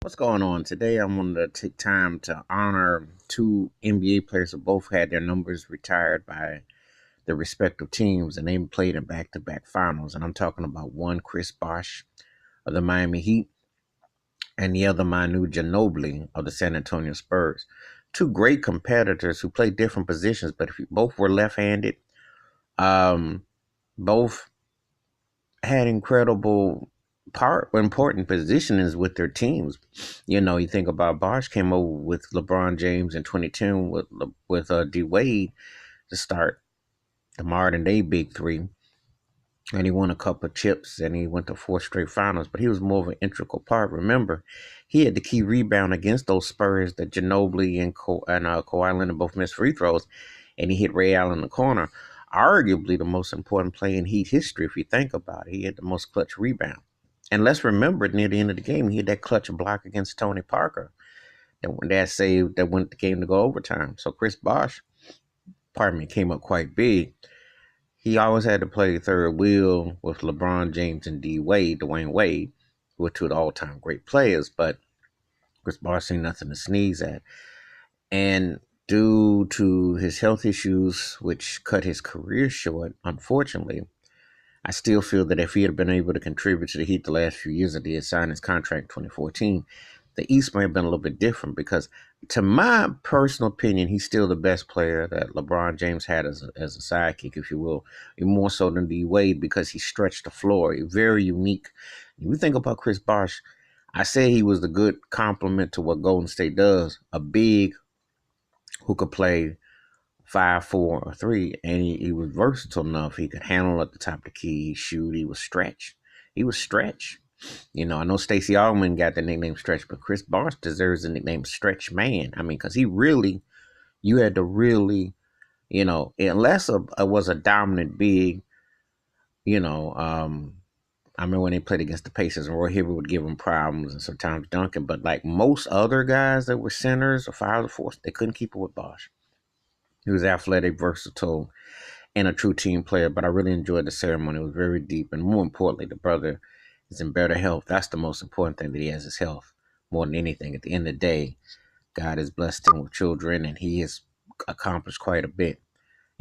What's going on today? I wanted to take time to honor two NBA players who both had their numbers retired by their respective teams, and they played in back-to-back finals. And I'm talking about one, Chris Bosh of the Miami Heat, and the other, Manu Ginobili of the San Antonio Spurs. Two great competitors who played different positions, but if both were left-handed. Um, Both had incredible important positions with their teams. You think about Bosh came over with LeBron James in 2010 with D Wade to start the modern day big three, and he won a couple of chips and he went to four straight finals. But he was more of an integral part. Remember, he had the key rebound against those Spurs that Ginobili and Kawhi Leonard both missed free throws, and he hit Ray Allen in the corner. Arguably the most important play in Heat history, if you think about it. He had the most clutch rebound. And let's remember, near the end of the game, he had that clutch block against Tony Parker that saved that went the game to go overtime. So Chris Bosh, pardon me, came up quite big. He always had to play third wheel with LeBron James and D Wade, Dwayne Wade, who were two of the all-time great players. But Chris Bosh ain't nothing to sneeze at. And due to his health issues, which cut his career short, unfortunately, I still feel that if he had been able to contribute to the Heat the last few years that he had signed his contract in 2014, the East may have been a little bit different because, to my personal opinion, he's still the best player that LeBron James had as a sidekick, if you will, more so than D Wade because he stretched the floor. Very unique. If you think about Chris Bosh, I say he was the good complement to what Golden State does, a big who could play 5, 4, or 3, and he was versatile enough. He could handle at the top of the key, shoot. He was stretch. He was stretch. I know Stacey Allman got the nickname Stretch, but Chris Bosh deserves the nickname Stretch Man. I mean, because you had to really, unless it was a dominant big, you know, I remember when they played against the Pacers and Roy Hibbert would give them problems and sometimes Duncan, but like most other guys that were centers or 5 or 4, they couldn't keep it with Bosh. He was athletic, versatile, and a true team player, but I really enjoyed the ceremony. It was very deep, and more importantly, the brother is in better health. That's the most important thing, that he has his health more than anything. At the end of the day, God has blessed him with children, and he has accomplished quite a bit.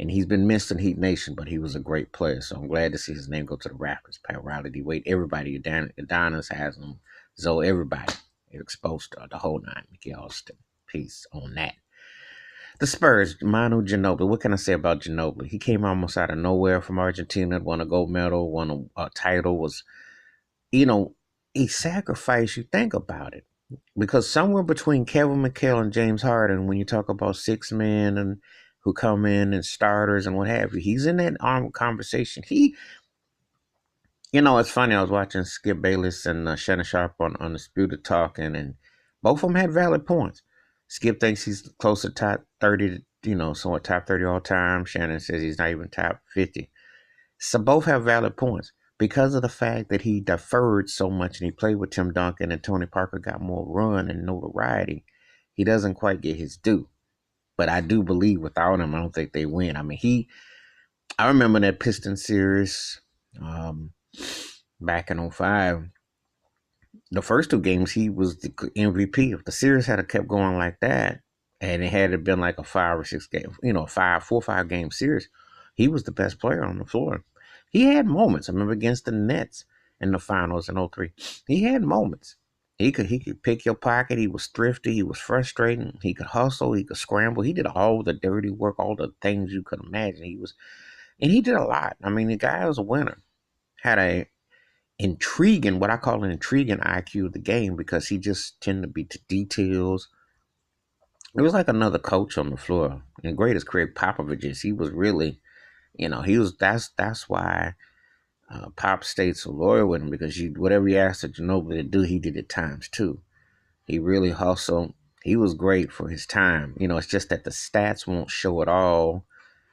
And he's been missed in Heat Nation, but he was a great player. So I'm glad to see his name go to the Raptors. Pat Riley, D Wade, everybody, Adonis has him, Zoe, everybody exposed to the whole nine. Mickey Austin, peace on that. The Spurs, Manu Ginobili. What can I say about Ginobili? He came almost out of nowhere from Argentina, won a gold medal, won a title. You know, he sacrificed. You think about it, because somewhere between Kevin McHale and James Harden, when you talk about six men and who come in and starters and what have you, he's in that conversation. It's funny. I was watching Skip Bayless and Shannon Sharp on Disputed Talking, and both of them had valid points. Skip thinks he's close to top 30, somewhat top 30 all time. Shannon says he's not even top 50. So both have valid points because of the fact that he deferred so much and he played with Tim Duncan and Tony Parker got more run and notoriety. He doesn't quite get his due. But I do believe without him, I don't think they win. I mean, I remember that Pistons series um, back in '05. The first two games, he was the MVP. If the series had kept going like that, and it had been like a 5 or 6 game, 4 or 5 game series, he was the best player on the floor. He had moments. I remember against the Nets in the finals in '03. He had moments. He could pick your pocket. He was thrifty. He was frustrating. He could hustle. He could scramble. He did all the dirty work, all the things you could imagine. And he did a lot. I mean, the guy was a winner. Had a intriguing, what I call an intriguing IQ of the game, because he just tended to be to details. It was like another coach on the floor. And great as Craig Popovich is, he was really, that's why Pop stayed so loyal with him, because whatever you asked Ginobili to do, he did it times two. He really hustled. He was great for his time. It's just that the stats won't show it all.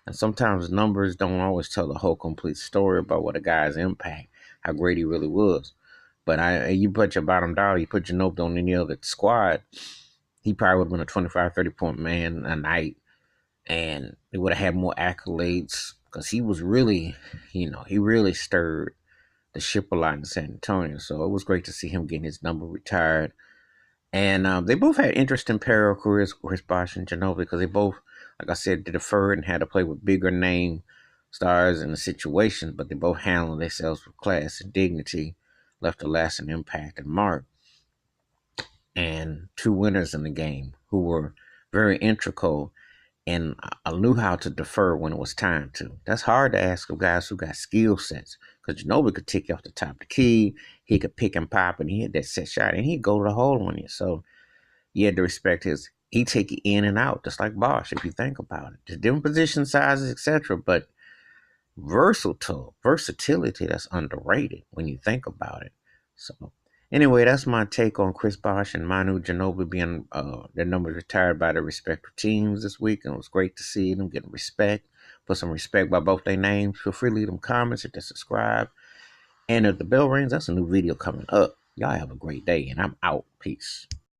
And sometimes numbers don't always tell the whole complete story about what a guy's impact, how great he really was. But you put your bottom dollar, you put your note on any other squad, he probably would have been a 25, 30 point man a night. And he would have had more accolades because he was really, he really stirred the ship a lot in San Antonio. So it was great to see him getting his number retired. And they both had interesting parallel careers, Chris Bosh and Ginobili, because they both, like I said, deferred and had to play with bigger name stars in the situation, but they both handled themselves with class and dignity, left a lasting impact and mark. And two winners in the game who were very integral and I knew how to defer when it was time to. That's hard to ask of guys who got skill sets, because Ginobili could take you off the top of the key, he could pick and pop, and he had that set shot, and he'd go to the hole on you. So you had to respect his. He take you in and out, just like Bosh, if you think about it. Just different position sizes, etc. But versatility that's underrated when you think about it. So anyway, that's my take on Chris Bosh and Manu Ginobili being their numbers retired by their respective teams this week, and it was great to see them getting respect. Put some respect by both their names. Feel free to leave them comments, hit the subscribe, and if the bell rings, that's a new video coming up. Y'all have a great day, and I'm out. Peace.